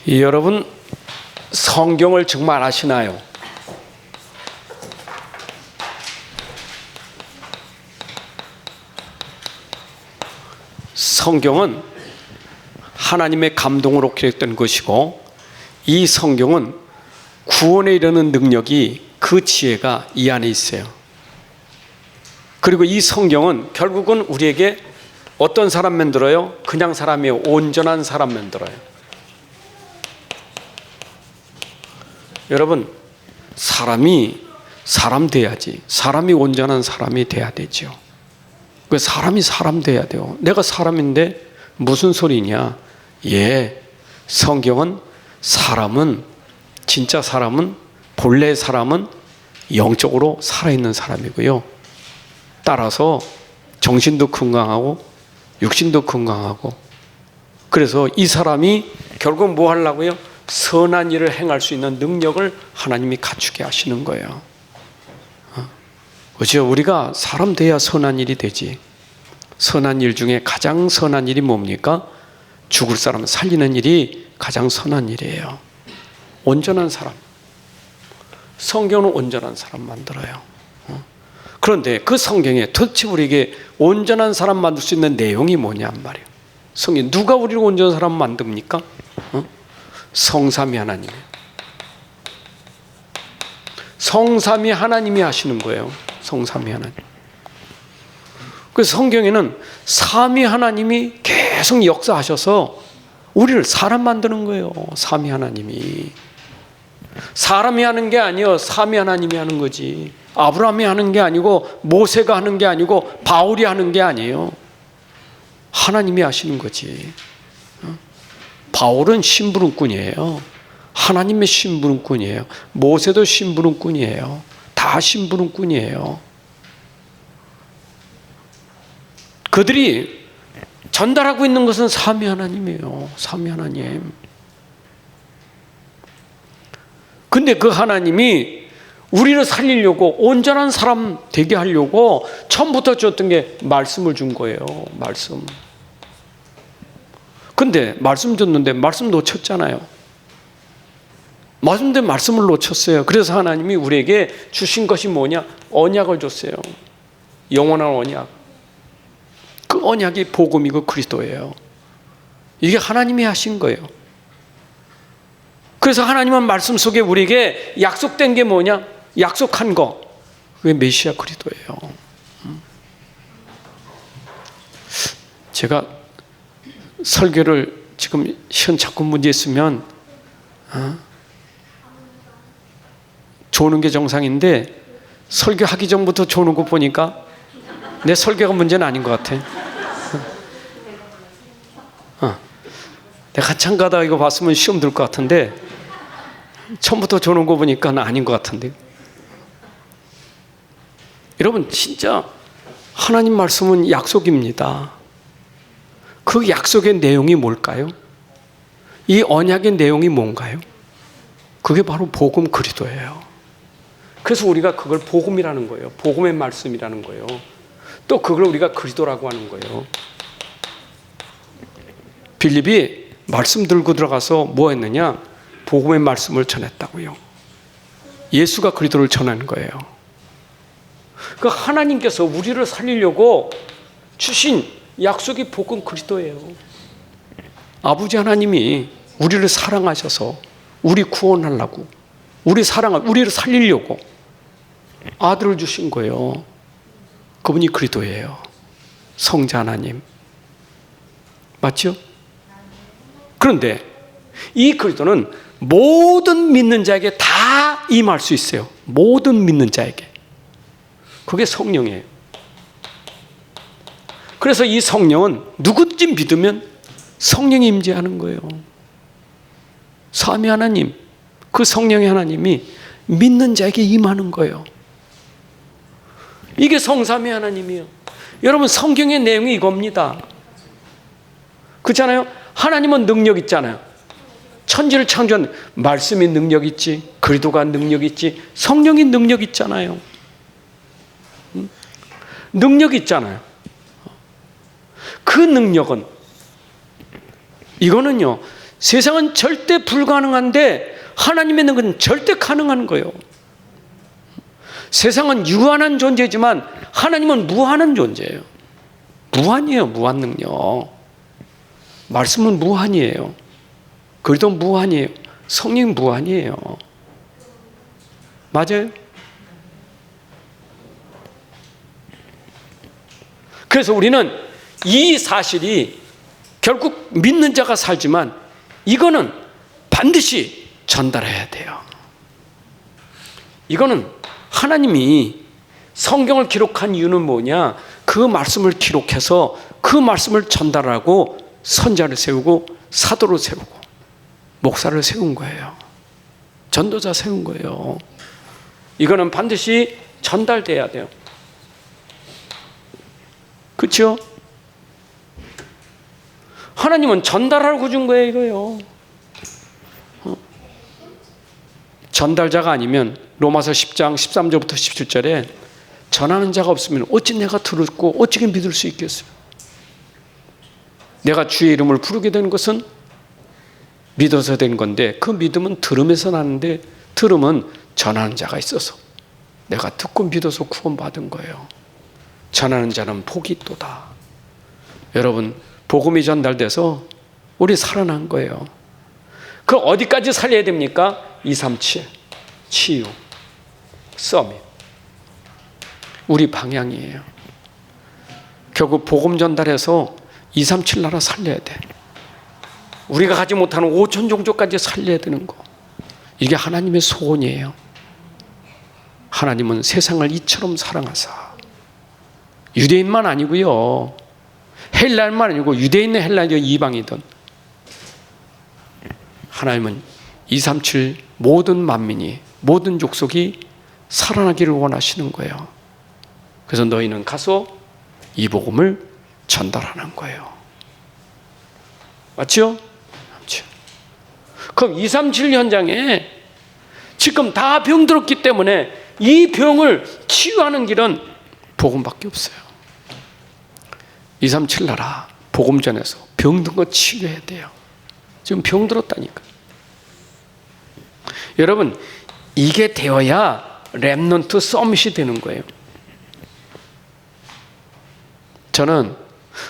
여러분, 성경을 정말 아시나요? 성경은 하나님의 감동으로 기록된 것이고, 이 성경은 구원에 이르는 능력이, 그 지혜가 이 안에 있어요. 그리고 이 성경은 결국은 우리에게 어떤 사람 만들어요? 그냥 사람이 온전한 사람 만들어요. 여러분, 사람 돼야지. 사람이 온전한 사람이 돼야 되죠. 그 사람이 사람 돼야 돼요. 내가 사람인데 무슨 소리냐? 성경은 진짜 사람은, 본래 사람은 영적으로 살아있는 사람이고요. 따라서 정신도 건강하고 육신도 건강하고, 그래서 이 사람이 결국 뭐 하려고요? 선한 일을 행할 수 있는 능력을 하나님이 갖추게 하시는 거예요. 그렇죠? 우리가 사람 돼야 선한 일이 되지. 선한 일 중에 가장 선한 일이 뭡니까? 죽을 사람 살리는 일이 가장 선한 일이에요. 온전한 사람. 성경은 온전한 사람 만들어요. 그런데 그 성경에 도대체 우리에게 온전한 사람 만들 수 있는 내용이 뭐냔 말이에요. 성경 누가 우리를 온전한 사람 만듭니까? 성삼위 하나님이에요. 성삼위 하나님이 하시는 거예요. 성삼위 하나님. 그래서 성경에는 삼위 하나님이 계속 역사하셔서 우리를 사람 만드는 거예요. 삼위 하나님이. 사람이 하는 게 아니요, 삼위 하나님이 하는 거지. 아브라함이 하는 게 아니고, 모세가 하는 게 아니고, 바울이 하는 게 아니에요. 하나님이 하시는 거지. 바울은 심부름꾼이에요. 하나님의 심부름꾼이에요. 모세도 심부름꾼이에요. 다 심부름꾼이에요. 그들이 전달하고 있는 것은 삼위 하나님이에요. 삼위 하나님. 근데 그 하나님이 우리를 살리려고, 온전한 사람 되게 하려고 처음부터 줬던 게 말씀을 준 거예요. 말씀. 근데 말씀 줬는데 말씀 놓쳤잖아요. 말씀을 놓쳤어요. 그래서 하나님이 우리에게 주신 것이 뭐냐? 언약을 줬어요. 영원한 언약. 그 언약이 복음이고 그리스도예요. 이게 하나님이 하신 거예요. 그래서 하나님은 말씀 속에 우리에게 약속된 게 뭐냐? 약속한 거. 그게 메시아 그리스도예요. 제가 설교를 지금 시원찮고 문제 있으면 조는 게 정상인데, 설교하기 전부터 조는 거 보니까 내 설교가 문제는 아닌 것 같아. 내가 한참 가다 이거 봤으면 시험 들 것 같은데, 처음부터 조는 거 보니까 아닌 것 같은데. 여러분, 진짜 하나님 말씀은 약속입니다. 그 약속의 내용이 뭘까요? 이 언약의 내용이 뭔가요? 그게 바로 복음 그리스도예요. 그래서 우리가 그걸 복음이라는 거예요. 복음의 말씀이라는 거예요. 또 그걸 우리가 그리스도라고 하는 거예요. 빌립이 말씀 들고 들어가서 뭐 했느냐? 복음의 말씀을 전했다고요. 예수가 그리스도를 전하는 거예요. 그 하나님께서 우리를 살리려고 주신 약속이 복음 그리스도예요. 아버지 하나님이 우리를 사랑하셔서 우리 구원하려고, 우리를 살리려고 아들을 주신 거예요. 그분이 그리스도예요. 성자 하나님. 맞죠? 그런데 이 그리스도는 모든 믿는 자에게 다 임할 수 있어요. 모든 믿는 자에게. 그게 성령이에요. 그래서 이 성령은 누구든지 믿으면 성령이 임재하는 거예요. 삼위 하나님, 그 성령의 하나님이 믿는 자에게 임하는 거예요. 이게 성삼위 하나님이에요. 여러분, 성경의 내용이 이겁니다. 그렇잖아요? 하나님은 능력 있잖아요. 천지를 창조한 말씀이 능력 있지, 그리스도가 능력 있지, 성령이 능력 있잖아요. 능력 있잖아요. 그 능력은, 이거는요, 세상은 절대 불가능한데 하나님에는 그건 절대 가능한 거예요. 세상은 유한한 존재지만 하나님은 무한한 존재예요. 무한이에요. 무한 능력. 말씀은 무한이에요. 그래도 무한이에요. 성령 무한이에요. 맞아요? 그래서 우리는 이 사실이 결국 믿는 자가 살지만 이거는 반드시 전달해야 돼요. 이거는 하나님이 성경을 기록한 이유는 뭐냐? 그 말씀을 기록해서 그 말씀을 전달하고 선자를 세우고 사도를 세우고 목사를 세운 거예요. 전도자 세운 거예요. 이거는 반드시 전달돼야 돼요. 그렇죠? 하나님은 전달하고 준 거예요, 이거요. 전달자가 아니면 로마서 10장 13절부터 17절에 전하는 자가 없으면 어찌 내가 들었고 어찌 믿을 수 있겠어요? 내가 주의 이름을 부르게 되는 것은 믿어서 된 건데 그 믿음은 들음에서 나는데 들음은 전하는 자가 있어서 내가 듣고 믿어서 구원받은 거예요. 전하는 자는 복이 있도다. 여러분, 복음이 전달돼서 우리 살아난 거예요. 그 어디까지 살려야 됩니까? 237 치유 서밋 우리 방향이에요. 결국 복음 전달해서 237 나라 살려야 돼. 우리가 가지 못하는 5천 종족까지 살려야 되는 거. 이게 하나님의 소원이에요. 하나님은 세상을 이처럼 사랑하사 유대인만 아니고요, 헬라인만 아니고 유대인은 헬라이든 이방이든 하나님은 237 모든 만민이 모든 족속이 살아나기를 원하시는 거예요. 그래서 너희는 가서 이 복음을 전달하는 거예요. 맞죠? 맞죠? 그럼 237 현장에 지금 다 병들었기 때문에 이 병을 치유하는 길은 복음밖에 없어요. 237 나라 복음 전해서 병든 거 치유해야 돼요. 지금 병들었다니까. 여러분, 이게 되어야 렘넌트 서밋이 되는 거예요. 저는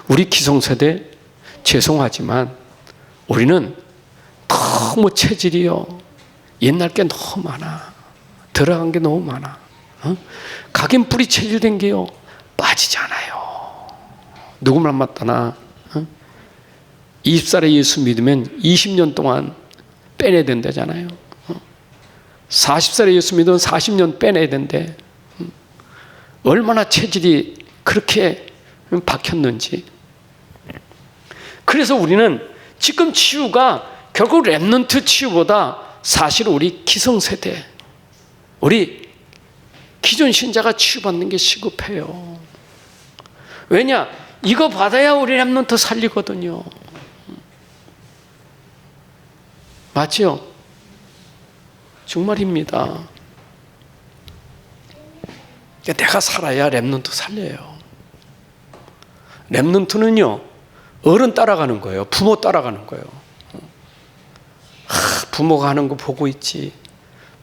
우리 기성세대 죄송하지만 우리는 너무 체질이요, 옛날 게 너무 많아. 들어간 게 너무 많아. 각인 뿌리 체질된 게요 빠지지 않아요. 누구만 맞다나 20살에 예수 믿으면 20년 동안 빼내야 된다잖아요. 40살에 예수 믿으면 40년 빼내야 된대. 얼마나 체질이 그렇게 박혔는지. 그래서 우리는 지금 치유가 결국 렘넌트 치유보다 사실 우리 기성세대, 우리 기존 신자가 치유받는 게 시급해요. 왜냐? 이거 받아야 우리 렘넌트 살리거든요. 맞죠? 정말입니다. 내가 살아야 렘넌트 살려요. 렘넌트는요, 어른 따라가는 거예요. 부모 따라가는 거예요. 부모가 하는 거 보고 있지.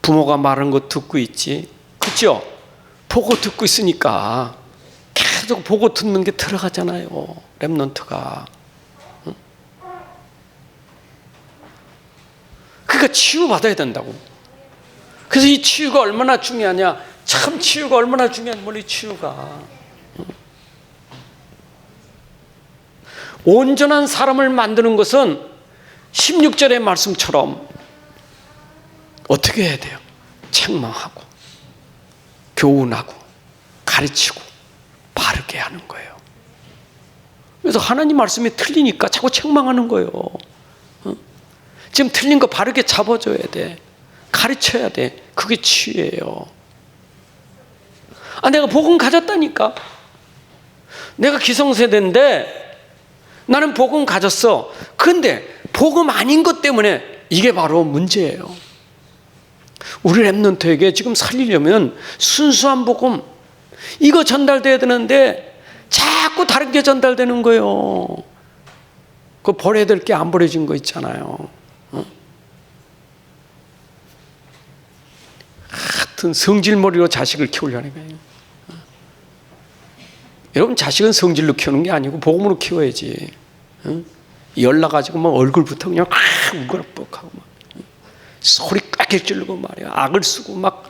부모가 말하는 거 듣고 있지. 그렇죠? 보고 듣고 있으니까 계속 보고 듣는 게 들어가잖아요. 렘넌트가. 그러니까 치유받아야 된다고. 그래서 이 치유가 얼마나 중요하냐. 참 치유가 얼마나 중요한 거니, 치유가. 온전한 사람을 만드는 것은 16절의 말씀처럼 어떻게 해야 돼요? 책망하고 교훈하고 가르치고 바르게 하는 거예요. 그래서 하나님 말씀이 틀리니까 자꾸 책망하는 거예요. 지금 틀린 거 바르게 잡아줘야 돼. 가르쳐야 돼. 그게 치유예요. 내가 복음 가졌다니까. 내가 기성세대인데 나는 복음 가졌어. 근데 복음 아닌 것 때문에 이게 바로 문제예요. 우리 렘넌트에게 지금 살리려면 순수한 복음, 이거 전달돼야 되는데 자꾸 다른 게 전달되는 거예요. 그 버려야 될 게 안 버려진 거 있잖아요. 같은 성질머리로 자식을 키우려는 거예요. 여러분, 자식은 성질로 키우는 게 아니고 복음으로 키워야지. 열나가지고 막 얼굴부터 그냥 우거락뻑하고 막 소리 깎게 찌르고 말이야. 악을 쓰고 막.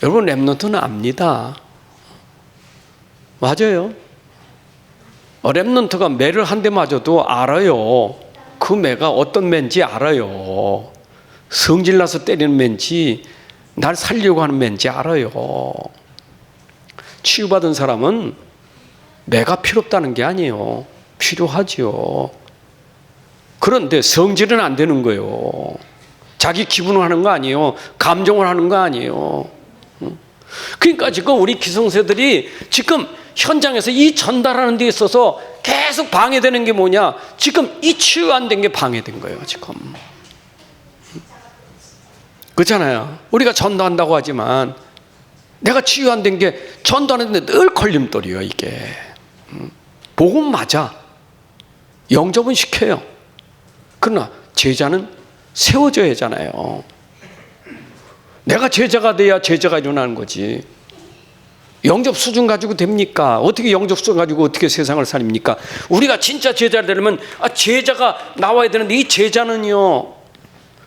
여러분, 렘넌트는 압니다. 맞아요. 렘넌트가 매를 한 대 맞아도 알아요. 그 매가 어떤 매인지 알아요. 성질나서 때리는 매인지 날 살려고 하는 매인지 알아요. 치유받은 사람은 매가 필요 없다는 게 아니에요. 필요하지요. 그런데 성질은 안 되는 거예요. 자기 기분을 하는 거 아니에요. 감정을 하는 거 아니에요. 그러니까 지금 우리 기성세들이 지금 현장에서 이 전달하는 데 있어서 계속 방해되는 게 뭐냐? 지금 이 치유 안 된 게 방해된 거예요, 지금. 그렇잖아요. 우리가 전도한다고 하지만 내가 치유 안 된 게 전도하는데 늘 걸림돌이에요, 이게. 복음 맞아. 영접은 시켜요. 그러나 제자는 세워져야 하잖아요. 내가 제자가 돼야 제자가 일어나는 거지. 영접 수준 가지고 됩니까? 어떻게 영접 수준 가지고 어떻게 세상을 살립니까? 우리가 진짜 제자가 되려면 제자가 나와야 되는데 이 제자는요,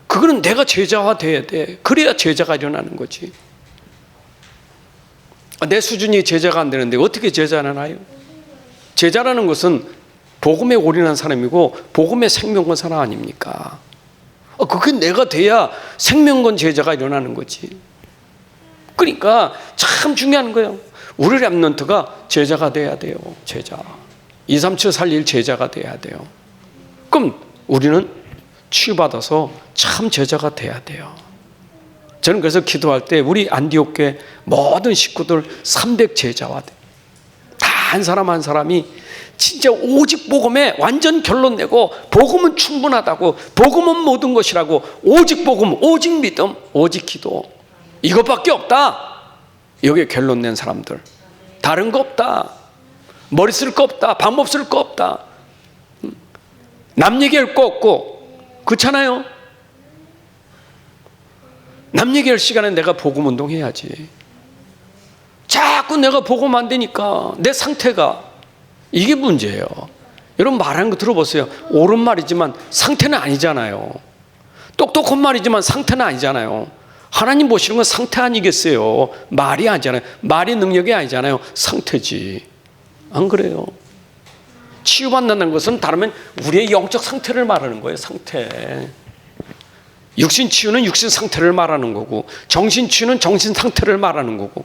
그거는 내가 제자화 돼야 돼. 그래야 제자가 일어나는 거지. 내 수준이 제자가 안 되는데 어떻게 제자가 나요? 제자라는 것은 복음에 올인한 사람이고 복음의 생명건 사람 아닙니까? 그게 내가 돼야 생명건 제자가 일어나는 거지. 그러니까 참 중요한 거예요. 우리 렘넌트가 제자가 돼야 돼요. 제자. 237 살릴 제자가 돼야 돼요. 그럼 우리는 치유받아서 참 제자가 돼야 돼요. 저는 그래서 기도할 때 우리 안디옥교회 모든 식구들 300 제자화 돼. 다 한 사람 한 사람이 진짜 오직 복음에 완전 결론 내고 복음은 충분하다고, 복음은 모든 것이라고, 오직 복음, 오직 믿음, 오직 기도, 이것밖에 없다. 여기에 결론 낸 사람들. 다른 거 없다. 머리 쓸 거 없다. 방법 쓸 거 없다. 남 얘기할 거 없고. 그렇잖아요. 남 얘기할 시간에 내가 복음 운동해야지. 자꾸 내가 복음 안 되니까 내 상태가, 이게 문제예요. 여러분, 말하는 거 들어보세요. 옳은 말이지만 상태는 아니잖아요. 똑똑한 말이지만 상태는 아니잖아요. 하나님 보시는 건 상태 아니겠어요? 말이 아니잖아요. 말이 능력이 아니잖아요. 상태지. 안 그래요? 치유받는다는 것은 다르면 우리의 영적 상태를 말하는 거예요. 상태. 육신 치유는 육신 상태를 말하는 거고, 정신 치유는 정신 상태를 말하는 거고,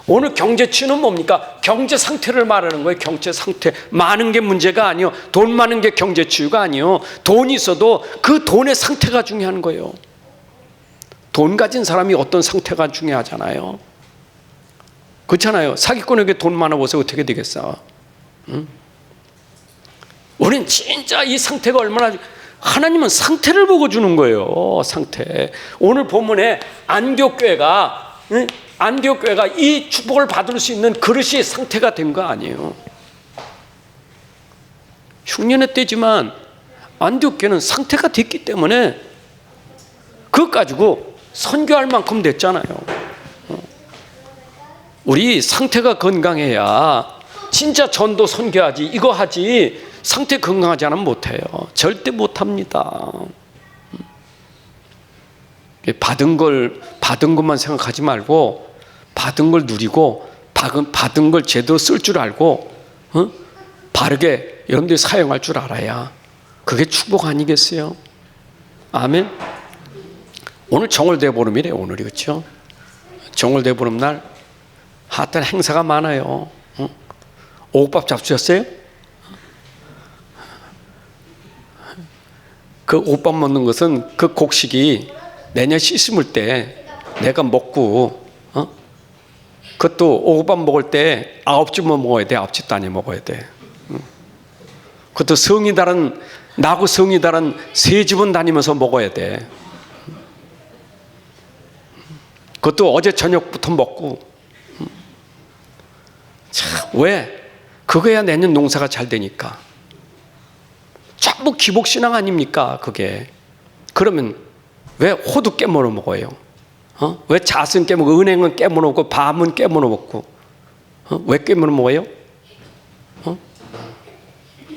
오늘 경제 치유는 뭡니까? 경제 상태를 말하는 거예요. 경제 상태. 많은 게 문제가 아니요. 돈 많은 게 경제 치유가 아니요. 돈이 있어도 그 돈의 상태가 중요한 거예요. 돈 가진 사람이 어떤 상태가 중요하잖아요. 그렇잖아요. 사기꾼에게 돈 많아보세요. 어떻게 되겠어? 응? 우린 진짜 이 상태가 얼마나, 하나님은 상태를 보고 주는 거예요. 상태. 오늘 본문에 안디옥교회가, 응? 안디옥교회가 이 축복을 받을 수 있는 그릇이 상태가 된 거 아니에요. 흉년의 때지만 안디옥교회는 상태가 됐기 때문에 그것 가지고 선교할 만큼 됐잖아요. 우리 상태가 건강해야 진짜 전도 선교하지, 이거 하지, 상태 건강하지 않으면 못해요. 절대 못합니다. 받은 것만 생각하지 말고 받은 걸 누리고 받은 걸 제대로 쓸 줄 알고 바르게 여러분들이 사용할 줄 알아야 그게 축복 아니겠어요? 아멘. 오늘 정월대보름이래요. 오늘이, 그렇죠? 정월대보름 날 하여튼 행사가 많아요. 오곡밥 잡수셨어요? 그 오곡밥 먹는 것은 그 곡식이 내년 씨 심을 때 내가 먹고, 그것도 오곡밥 먹을 때 9집만 먹어야 돼. 9집 단위 먹어야 돼. 그것도 성이 다른, 나고 성이 다른 3집은 다니면서 먹어야 돼. 그것도 어제 저녁부터 먹고. 참, 왜? 그거야 내년 농사가 잘 되니까. 전부 기복신앙 아닙니까? 그게. 그러면 왜 호두 깨물어 먹어요? 왜 잣은 깨먹고 은행은 깨물어먹고 밤은 깨물어먹고 왜 깨물어먹어요?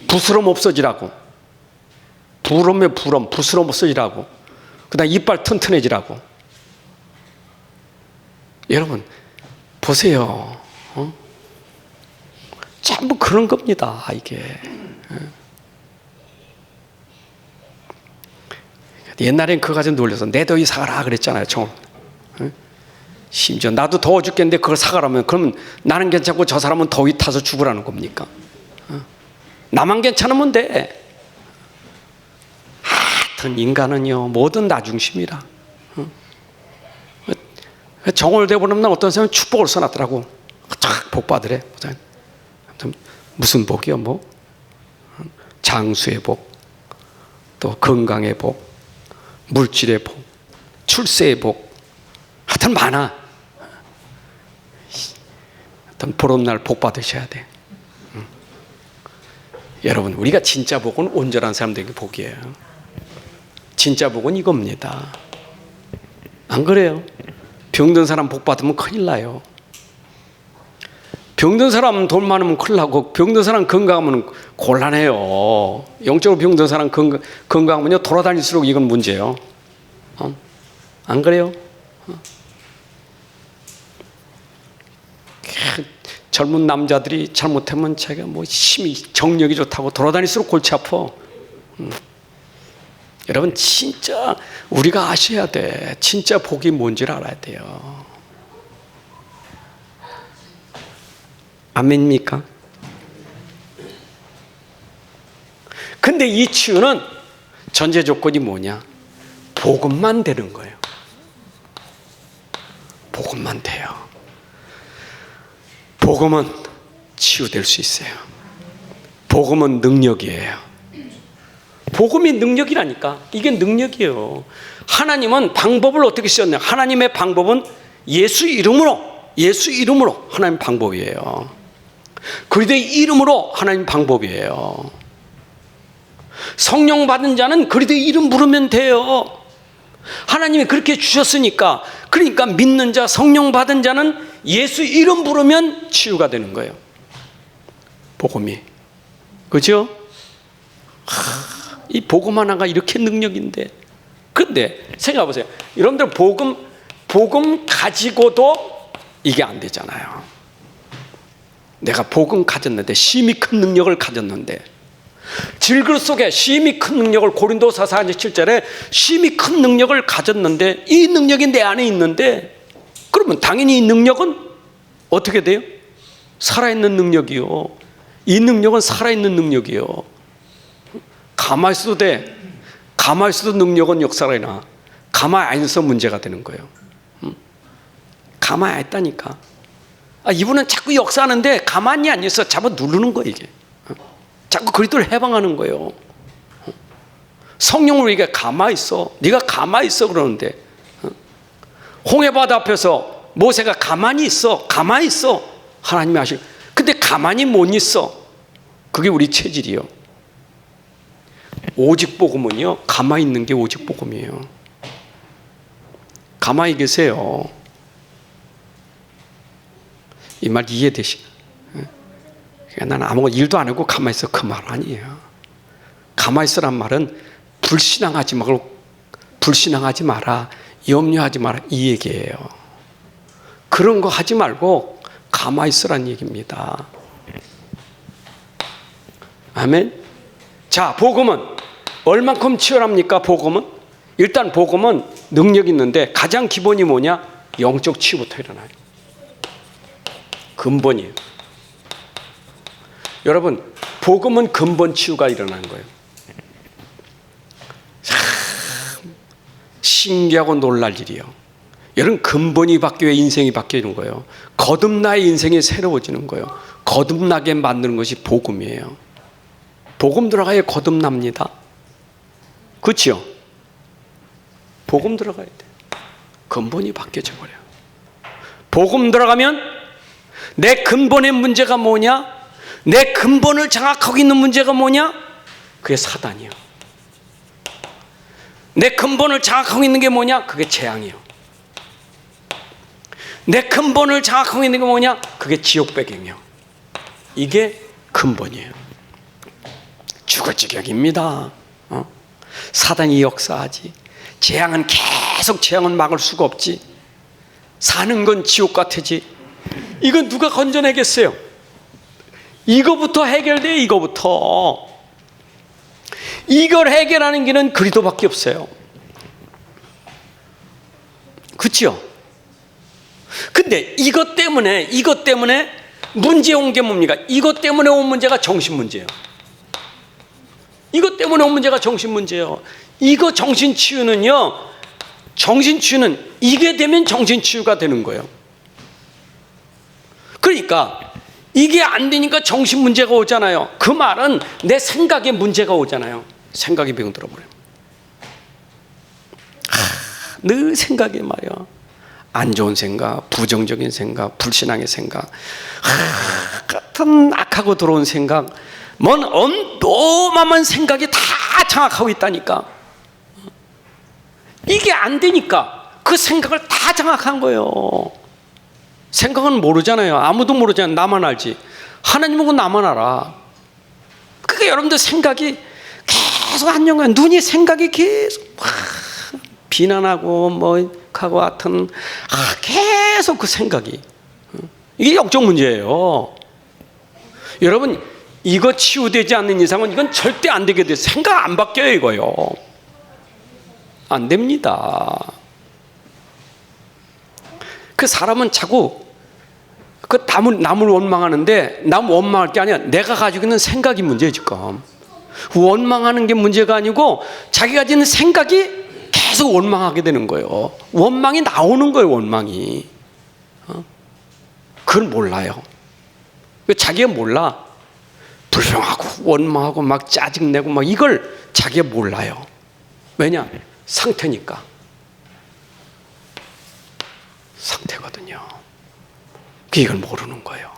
부스럼 없어지라고. 부러면 부럼, 부스럼 없어지라고. 그 다음 이빨 튼튼해지라고. 여러분 보세요. 전부 그런 겁니다. 이게 옛날엔 그거 가지고 놀려서 내 더위 사가라 그랬잖아요. 심지어 나도 더워 죽겠는데 그걸 사가라면 그러면 나는 괜찮고 저 사람은 더위 타서 죽으라는 겁니까? 나만 괜찮으면 돼. 하여튼 인간은요 뭐든 나 중심이라. 정월 되어보면 어떤 사람은 축복을 써놨더라고. 쫙 복 받으래. 무슨 복이요? 뭐 장수의 복, 또 건강의 복, 물질의 복, 출세의 복, 하여튼 많아. 하여튼 보름날 복 받으셔야 돼. 여러분 우리가 진짜 복은 온전한 사람들에게 복이에요. 진짜 복은 이겁니다. 안 그래요? 병든 사람 복 받으면 큰일 나요. 병든 사람 돈 많으면 큰일 나고 병든 사람 건강하면 곤란해요. 영적으로 병든 사람 건강하면요 돌아다닐수록 이건 문제예요. 안 그래요? 젊은 남자들이 잘못하면 자기가 뭐 힘이 정력이 좋다고 돌아다닐수록 골치 아파. 여러분 진짜 우리가 아셔야 돼. 진짜 복이 뭔지를 알아야 돼요. 아멘입니까? 근데 이 치유는 전제 조건이 뭐냐? 복음만 되는 거예요. 복음만 돼요. 복음은 치유될 수 있어요. 복음은 능력이에요. 복음이 능력이라니까. 이게 능력이에요. 하나님은 방법을 어떻게 쓰셨냐? 하나님의 방법은 예수 이름으로 하나님 방법이에요. 그리스도의 이름으로 하나님 방법이에요. 성령 받은 자는 그리스도의 이름 부르면 돼요. 하나님이 그렇게 주셨으니까. 그러니까 믿는 자, 성령 받은 자는 예수 이름 부르면 치유가 되는 거예요. 복음이. 그죠? 이 복음 하나가 이렇게 능력인데. 근데 생각해 보세요. 여러분들 복음 가지고도 이게 안 되잖아요. 내가 복음 가졌는데, 심히 큰 능력을 가졌는데, 질그 속에 심히 큰 능력을, 고린도서 4장 7절에 심히 큰 능력을 가졌는데, 이 능력이 내 안에 있는데, 그러면 당연히 이 능력은 어떻게 돼요? 살아있는 능력이요. 이 능력은 살아있는 능력이요. 가만히 있어도 돼. 가만히 있어도 능력은 역사가 일어나. 가만히 안 있어 문제가 되는 거예요. 가만히 안 있다니까. 이분은 자꾸 역사하는데 가만히 안 있어. 잡아 누르는 거예요, 이게. 자꾸 그리스도를 해방하는 거예요. 성령을 우리가 가만히 있어. 네가 가만히 있어 그러는데, 홍해바다 앞에서 모세가 가만히 있어. 가만히 있어. 하나님이 하시고. 근데 가만히 못 있어. 그게 우리 체질이요. 오직 복음은요, 가만히 있는 게 오직 복음이에요. 가만히 계세요. 이 말 이해되시나요? 나는 아무것도 일도 안 하고 가만히 있어. 그 말 아니에요. 가만히 있으란 말은 불신앙하지 마라. 염려하지 마라. 이 얘기예요. 그런 거 하지 말고 가만히 있으란 얘기입니다. 아멘. 자, 복음은 얼만큼 치열합니까? 복음은 일단 복음은 능력이 있는데 가장 기본이 뭐냐? 영적 치유부터 일어나요. 근본이에요. 여러분, 복음은 근본 치유가 일어나는 거예요. 참 신기하고 놀랄 일이에요. 여러분, 근본이 바뀌어야 인생이 바뀌는 거예요. 거듭나야 인생이 새로워지는 거예요. 거듭나게 만드는 것이 복음이에요. 복음 들어가야 거듭납니다. 그렇죠? 복음 들어가야 돼요. 근본이 바뀌어져 버려요. 복음 들어가면 내 근본의 문제가 뭐냐? 내 근본을 장악하고 있는 문제가 뭐냐? 그게 사단이요. 내 근본을 장악하고 있는 게 뭐냐? 그게 재앙이요. 내 근본을 장악하고 있는 게 뭐냐? 그게 지옥 배경이요. 이게 근본이에요. 죽을 지경입니다. 사단이 역사하지. 재앙은 계속 재앙은 막을 수가 없지. 사는 건 지옥 같으지. 이건 누가 건져내겠어요? 이거부터 해결돼. 이거부터. 이걸 해결하는 길은 그리스도밖에 없어요. 그렇죠? 근데 이것 때문에 문제 온 게 뭡니까? 이것 때문에 온 문제가 정신 문제예요. 이것 때문에 온 문제가 정신 문제예요. 이거 정신 치유는요, 정신 치유는 이게 되면 정신 치유가 되는 거예요. 그러니까 이게 안 되니까 정신 문제가 오잖아요. 그 말은 내 생각에 문제가 오잖아요. 생각이 병들어 버려요. 늘 생각이 말이야. 안 좋은 생각, 부정적인 생각, 불신앙의 생각, 같은 악하고 들어온 생각, 뭔 어마어마한 생각이 다 장악하고 있다니까. 이게 안 되니까 그 생각을 다 장악한 거예요. 생각은 모르잖아요. 아무도 모르잖아요. 나만 알지. 하나님은 나만 알아. 그러니까 여러분들 생각이 계속 안녕한 눈이 생각이 계속 비난하고 뭐하고 하여튼 계속 그 생각이, 이게 영적 문제예요. 여러분 이거 치유되지 않는 이상은 이건 절대 안 되게 돼요. 생각 안 바뀌어요. 이거요. 안 됩니다. 그 사람은 자꾸 그 남을 원망하는데 남 원망할 게 아니야. 내가 가지고 있는 생각이 문제예요. 지금 원망하는 게 문제가 아니고 자기가 가지는 생각이 계속 원망하게 되는 거예요. 원망이 나오는 거예요. 원망이. 그걸 몰라요. 자기가 몰라. 불평하고 원망하고 막 짜증내고 막 이걸 자기가 몰라요. 왜냐? 상태니까. 상태거든요. 이걸 모르는 거예요.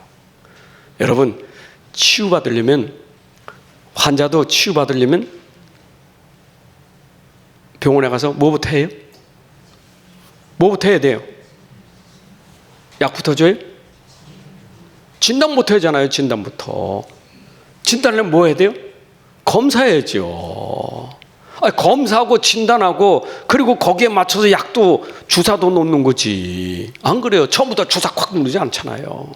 여러분, 치유받으려면, 환자도 치유받으려면 병원에 가서 뭐부터 해요? 뭐부터 해야 돼요? 약부터 줘요? 진단부터 하잖아요. 진단부터. 진단을 뭐 해야 돼요? 검사해야죠. 검사하고 진단하고 그리고 거기에 맞춰서 약도 주사도 놓는 거지. 안 그래요? 처음부터 주사 콱 누르지 않잖아요.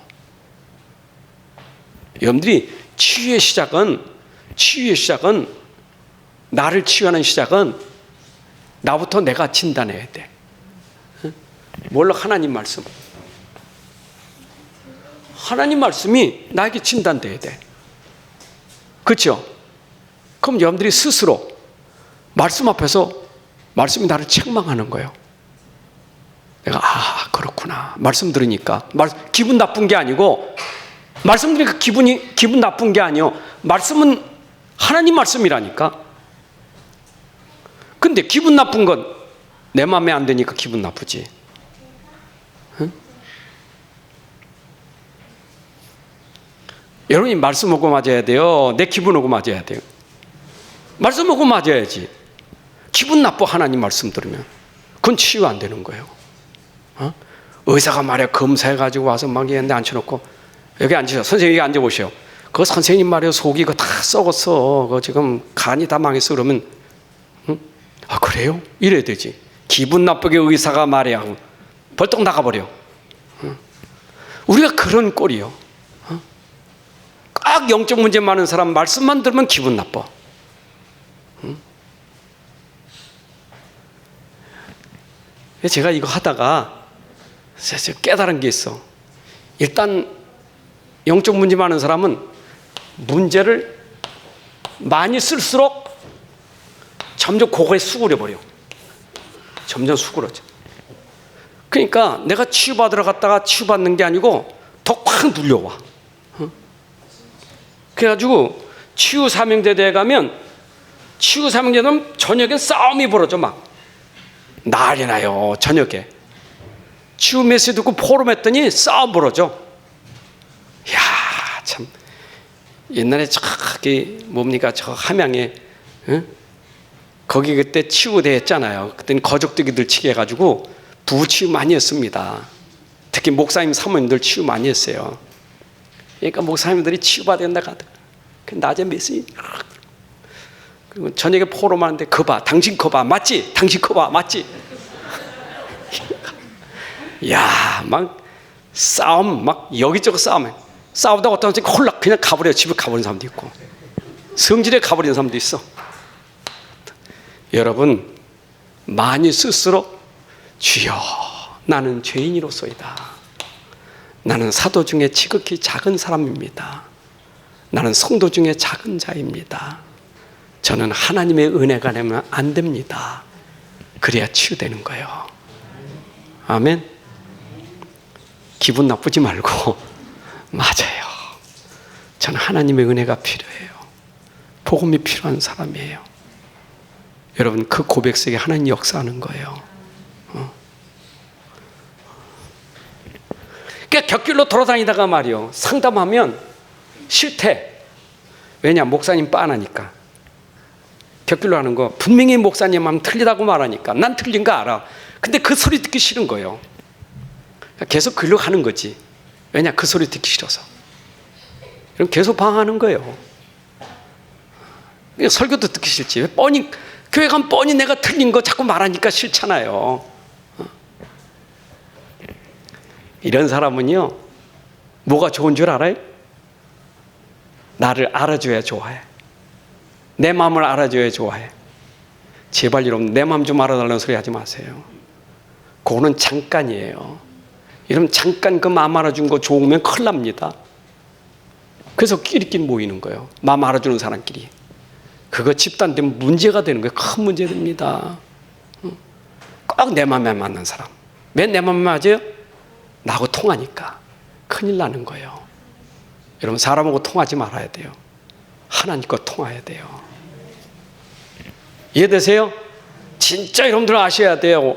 여러분들이 치유의 시작은 나를 치유하는 시작은 나부터 내가 진단해야 돼. 뭘로? 하나님 말씀. 하나님 말씀이 나에게 진단돼야 돼. 그렇죠? 그럼 여러분들이 스스로 말씀 앞에서 말씀이 나를 책망하는 거예요. 내가 그렇구나. 말씀 들으니까 기분 나쁜 게 아니고, 말씀 들으니까 기분 나쁜 게 아니요. 말씀은 하나님 말씀이라니까. 근데 기분 나쁜 건 내 마음에 안 되니까 기분 나쁘지. 응? 여러분이 말씀 오고 맞아야 돼요? 내 기분 오고 맞아야 돼요? 말씀 오고 맞아야지. 기분 나빠 하나님 말씀 들으면. 그건 치유 안 되는 거예요. 의사가 말이야 검사해가지고 와서 막 얘한테 앉혀놓고, 여기 앉으세요. 선생님 여기 앉아보세요. 그 선생님 말이야 속이 다 썩었어. 그 지금 간이 다 망했어. 그러면 그래요? 이래야 되지. 기분 나쁘게 의사가 말이야 벌떡 나가버려. 우리가 그런 꼴이요. 꼭 영적 문제 많은 사람 말씀만 들으면 기분 나빠. 제가 이거 하다가 깨달은 게 있어. 일단 영적 문제 많은 사람은 문제를 많이 쓸수록 점점 그거에 수그려 버려. 점점 수그러져. 그러니까 내가 치유받으러 갔다가 치유받는 게 아니고 더 확 눌려와. 그래가지고 치유 사명제대에 가면, 치유 사명제대는 저녁에 싸움이 벌어져. 막 난리 나요. 저녁에 치유 메시지 듣고 포럼했더니 싸움 벌어져. 이야 참, 옛날에 저기 뭡니까 저 함양에 거기 그때 치유대 했잖아요. 그때는 거적대기들 치게 해가지고 부치유 많이 했습니다. 특히 목사님 사모님들 치유 많이 했어요. 그러니까 목사님들이 치유받아야 된다 하더라. 낮에 메시지, 그리고 저녁에 포럼하는데 거 봐, 당신 거 봐, 맞지? 당신 거 봐, 맞지? 야, 막 싸움, 막 여기저기 싸우다가 어떤 사람이 홀락 그냥 가버려, 집에 가버리는 사람도 있고, 성질에 가버리는 사람도 있어. 여러분, 많이 스스로 주여, 나는 죄인이로소이다. 나는 사도 중에 지극히 작은 사람입니다. 나는 성도 중에 작은 자입니다. 저는 하나님의 은혜가 되면 안 됩니다. 그래야 치유되는 거예요. 아멘. 기분 나쁘지 말고 맞아요. 저는 하나님의 은혜가 필요해요. 복음이 필요한 사람이에요. 여러분, 그 고백 속에 하나님 역사하는 거예요. 그러니까 곁길로 돌아다니다가 말이요, 상담하면 싫대. 왜냐? 목사님 빤하니까. 곁길로 하는 거 분명히 목사님 하면 틀리다고 말하니까 난 틀린 거 알아. 근데 그 소리 듣기 싫은 거예요. 계속 글로 가는 거지. 왜냐? 그 소리 듣기 싫어서. 그럼 계속 방황하는 거예요. 설교도 듣기 싫지. 뻔히 교회 가면 뻔히 내가 틀린 거 자꾸 말하니까 싫잖아요. 이런 사람은요, 뭐가 좋은 줄 알아요? 나를 알아줘야 좋아해. 내 마음을 알아줘야 좋아해. 제발 여러분, 내 마음 좀 알아달라는 소리 하지 마세요. 그거는 잠깐이에요. 이러면 잠깐 그 마음 알아준 거 좋으면 큰일 납니다. 그래서 끼리끼리 모이는 거예요. 마음 알아주는 사람끼리. 그거 집단 되면 문제가 되는 거예요. 큰 문제 됩니다. 꼭 내 마음에 맞는 사람. 왜 내 마음에 맞아요? 나하고 통하니까. 큰일 나는 거예요. 여러분, 사람하고 통하지 말아야 돼요. 하나님과 통해야 돼요. 이해되세요? 진짜 여러분들 아셔야 돼요.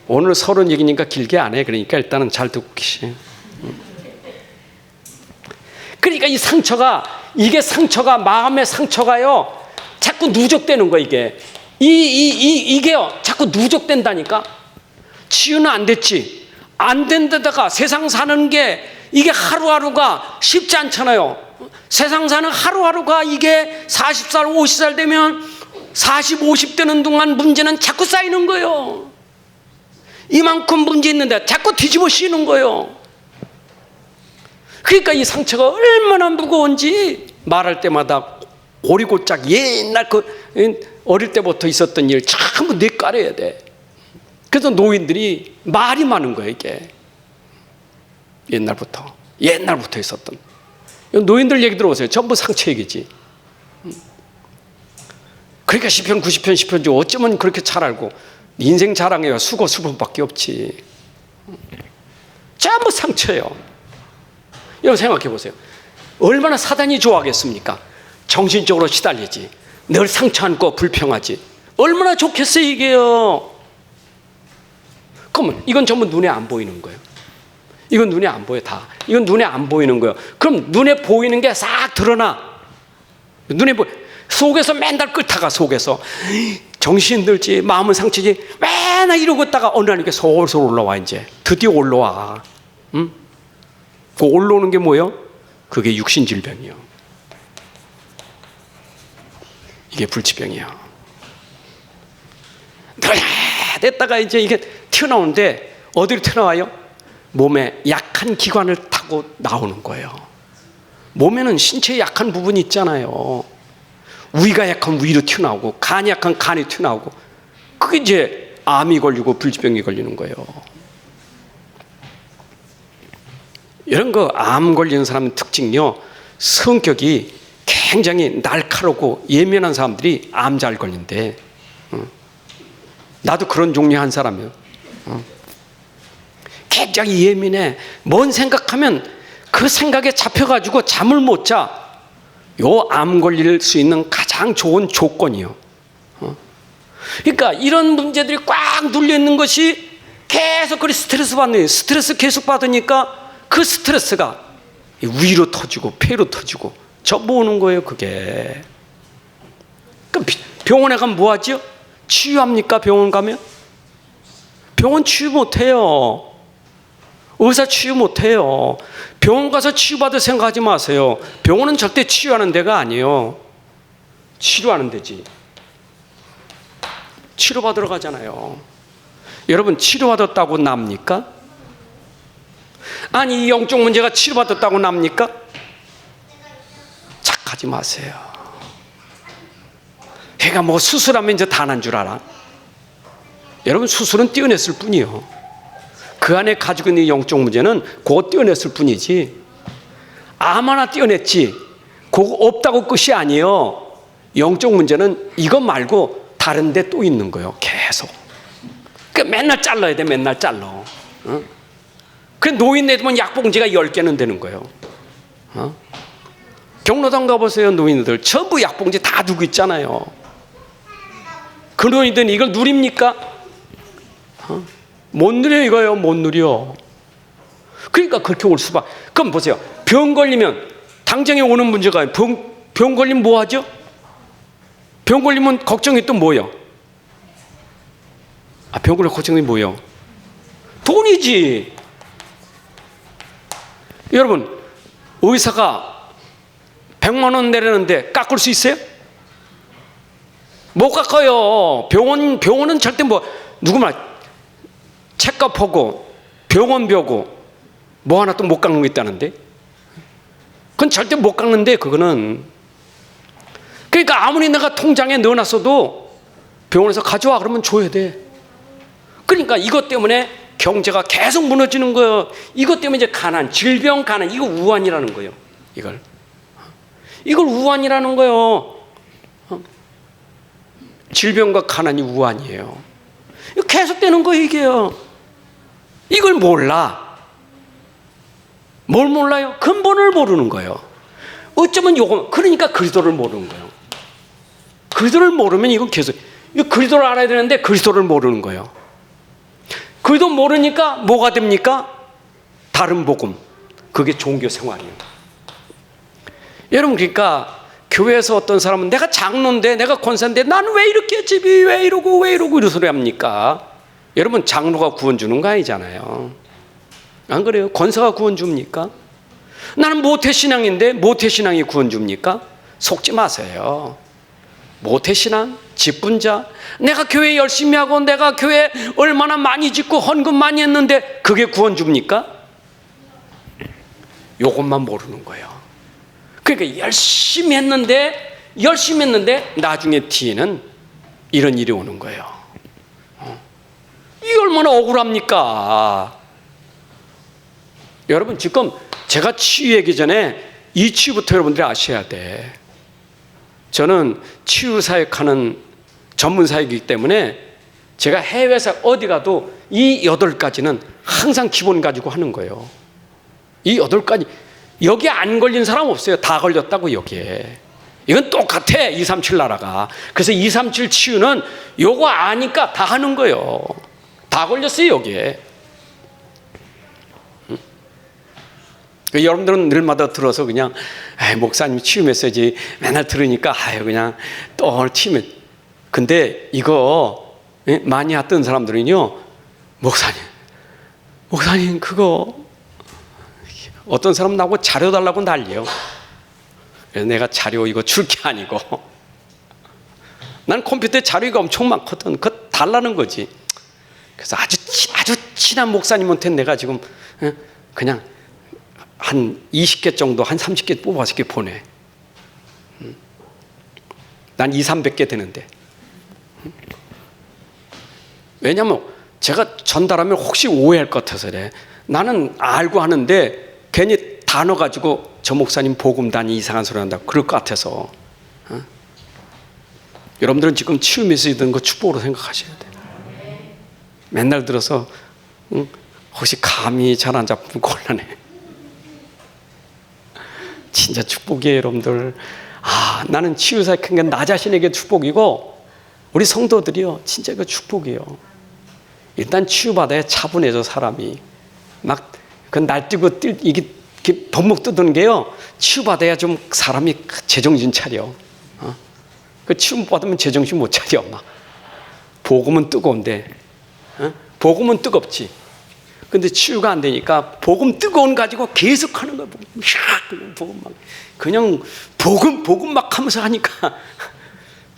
오늘 서론 얘기니까 길게 안 해. 그러니까 일단은 잘 듣고 계세요. 그러니까 이 상처가, 이게 상처가, 마음의 상처가요, 자꾸 누적되는 거예요. 이게요, 자꾸 누적된다니까. 치유는 안 됐지. 안 된 데다가 세상 사는 게 이게 하루하루가 쉽지 않잖아요. 세상 사는 하루하루가 이게 40살, 50살 되면 40, 50 되는 동안 문제는 자꾸 쌓이는 거예요. 이만큼 문제 있는데 자꾸 뒤집어 씌우는 거예요. 그러니까 이 상처가 얼마나 무거운지 말할 때마다 고리고짝 옛날 그 어릴 때부터 있었던 일 전부 내깔아야 돼. 그래서 노인들이 말이 많은 거예요, 이게. 옛날부터 있었던. 노인들 얘기 들어보세요. 전부 상처 얘기지. 그러니까 시편 90편 10편 중 어쩌면 그렇게 잘 알고, 인생 자랑해요. 수고밖에 없지. 전부 상처예요. 여러분 생각해 보세요. 얼마나 사단이 좋아하겠습니까? 정신적으로 시달리지. 늘 상처 안고 불평하지. 얼마나 좋겠어요, 이게요. 그러면 이건 전부 눈에 안 보이는 거예요. 이건 눈에 안 보여, 다. 이건 눈에 안 보이는 거예요. 그럼 눈에 보이는 게 싹 드러나. 눈에 속에서 맨날 끓다가 속에서 정신 들지, 마음은 상처지, 맨날 이러고 있다가 어느 날 이렇게 솔솔 올라와, 이제. 드디어 올라와. 응? 그 올라오는 게 뭐예요? 그게 육신질병이요. 이게 불치병이야. 됐다가 이제 이게 튀어나오는데 어디로 튀어나와요? 몸에 약한 기관을 타고 나오는 거예요. 몸에는 신체에 약한 부분이 있잖아요. 위가 약한 위로 튀어나오고, 간이 약한 간이 튀어나오고, 그게 이제 암이 걸리고 불치병이 걸리는 거예요. 이런 거 암 걸리는 사람의 특징이요, 성격이 굉장히 날카롭고 예민한 사람들이 암 잘 걸린대. 나도 그런 종류 한 사람이에요. 굉장히 예민해. 뭔 생각하면 그 생각에 잡혀가지고 잠을 못 자. 요 암 걸릴 수 있는 가장 좋은 조건이요. 그러니까 이런 문제들이 꽉 눌려 있는 것이 계속 그리 스트레스 받는 거예요. 스트레스 계속 받으니까 그 스트레스가 위로 터지고 폐로 터지고 전부 오는 거예요, 그게. 그럼 병원에 가면 뭐 하죠? 치유합니까? 병원 가면? 병원 치유 못 해요. 의사 치유 못해요. 병원 가서 치유받을 생각하지 마세요. 병원은 절대 치유하는 데가 아니에요. 치료하는 데지. 치료받으러 가잖아요. 여러분, 치료받았다고 납니까? 아니, 이 영적 문제가 치료받았다고 납니까? 착하지 마세요. 걔가 뭐 수술하면 이제 다 난 줄 알아? 여러분, 수술은 떼어냈을 뿐이요. 그 안에 가지고 있는 영적 문제는 그거 떼어냈을 뿐이지. 아무나 떼어냈지. 그거 없다고 끝이 아니에요. 영적 문제는 이것 말고 다른 데 또 있는 거예요. 계속. 그러니까 맨날 잘라야 돼. 맨날 잘라. 그 노인네 보면 약봉지가 10개는 되는 거예요. 경로당 가보세요. 노인들 전부 약봉지 다 두고 있잖아요. 그 노인들은 이걸 누립니까? 못 누려 이거예요. 못 누려. 그러니까 그렇게 올 수밖에. 그럼 보세요. 병 걸리면 당장에 오는 문제가 병 걸리면 뭐 하죠? 병 걸리면 걱정이 또 뭐예요? 병 걸리면 걱정이 뭐예요? 돈이지. 여러분, 의사가 100만 원 내려는데 깎을 수 있어요? 못 깎아요. 병원은 절대 누구 말 책값하고 병원비하고 뭐 하나 또 못 깎는 거 있다는데? 그건 절대 못 깎는데, 그거는. 그러니까 아무리 내가 통장에 넣어놨어도 병원에서 가져와 그러면 줘야 돼. 그러니까 이것 때문에 경제가 계속 무너지는 거예요. 이것 때문에 이제 가난, 질병, 가난, 이거 우환이라는 거예요. 이걸 우환이라는 거예요. 질병과 가난이 우환이에요. 이거 계속되는 거예요, 이게요. 이걸 몰라. 뭘 몰라요? 근본을 모르는 거예요. 어쩌면 그러니까 그리스도를 모르는 거예요. 그리스도를 모르면 이건 계속, 그리스도를 알아야 되는데 그리스도를 모르는 거예요. 그리스도 모르니까 뭐가 됩니까? 다른 복음. 그게 종교 생활이에요. 여러분, 그러니까 교회에서 어떤 사람은 내가 장로인데, 내가 권사인데 나는 왜 이렇게 집이 왜 이러고 이런 소리 합니까? 여러분, 장로가 구원 주는 거 아니잖아요. 안 그래요? 권사가 구원 줍니까? 나는 모태신앙인데 모태신앙이 구원 줍니까? 속지 마세요. 모태신앙, 직분자, 내가 교회 열심히 하고 내가 교회 얼마나 많이 짓고 헌금 많이 했는데 그게 구원 줍니까? 요것만 모르는 거예요. 그러니까 열심히 했는데 나중에 뒤에는 이런 일이 오는 거예요. 이게 얼마나 억울합니까? 여러분, 지금 제가 치유하기 전에 이 치유부터 여러분들이 아셔야 돼. 저는 치유 사역하는 전문 사역이기 때문에 제가 해외에서 어디 가도 이 8가지는 항상 기본 가지고 하는 거예요. 이 8가지. 여기 안 걸린 사람 없어요. 다 걸렸다고, 여기에. 이건 똑같아, 237 나라가. 그래서 237 치유는 요거 아니까 다 하는 거예요. 다 걸렸어요, 여기에. 여러분들은 늘마다 들어서 그냥 목사님 치유 메시지 맨날 들으니까 그냥 또 치유. 근데 이거 많이 했던 사람들은요, 목사님 그거 어떤 사람 나보고 자료 달라고 난리예요. 그래서 내가 자료 이거 줄 게 아니고, 난 컴퓨터에 자료가 엄청 많거든. 그거 달라는 거지. 그래서 아주 친한 목사님한테 내가 지금 그냥 한 20개 정도, 한 30개 뽑아서 이렇게 보내. 난 200-300개 되는데. 왜냐하면 제가 전달하면 혹시 오해할 것 같아서 그래. 나는 알고 하는데 괜히 단어 가지고 저 목사님 복음단이 이상한 소리 한다고 그럴 것 같아서. 여러분들은 지금 치유 메시지 듣는 거 축복으로 생각하셔야 돼. 맨날 들어서 혹시 감이 잘 안 잡히면 곤란해. 진짜 축복이에요, 여러분들. 나는 치유사역 한 게 나 자신에게 축복이고 우리 성도들이요, 진짜 이거 축복이에요. 일단 치유받아야 차분해져, 사람이. 막 그 날뛰고 이게 벅목 뜨는 게요, 치유받아야 좀 사람이 제정신 차려. 그 치유 못 받으면 제정신 못 차려. 막 복음은 뜨거운데, 복음은 뜨겁지. 근데 치유가 안 되니까 복음 뜨거운 가지고 계속 하는 거야. 그냥 복음 막 하면서 하니까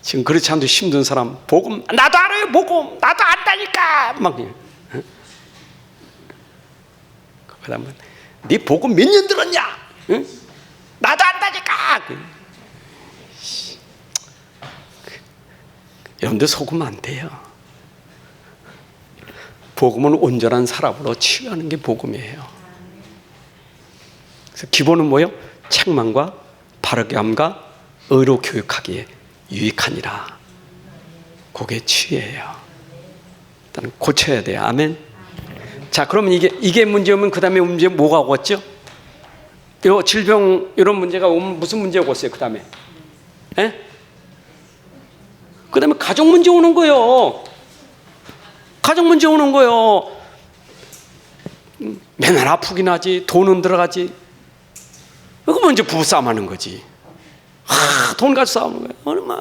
지금 그렇지 않도 힘든 사람 복음 나도 알아요. 복음 나도 안다니까 막 그다음에 네 복음 몇 년 들었냐? 응? 나도 안다니까. 여러분들 속으면 안 돼요. 복음은 온전한 사람으로 치유하는 게 복음이에요. 그래서 기본은 뭐예요? 책망과 바르게 함과 의로 교육하기에 유익하니라. 그게 치유예요. 일단 고쳐야 돼요. 아멘. 자, 그러면 이게 문제면 그 다음에 문제 뭐가 오겠죠? 요 질병 이런 문제가 오면 무슨 문제가 오겠어요? 그 다음에, 그 다음에 가정 문제 오는 거예요. 가정 문제 오는 거예요. 맨날 아프긴 하지, 돈은 들어가지. 그러면 이제 부부싸움 하는 거지. 돈 가지고 싸우는 거예요. 얼마?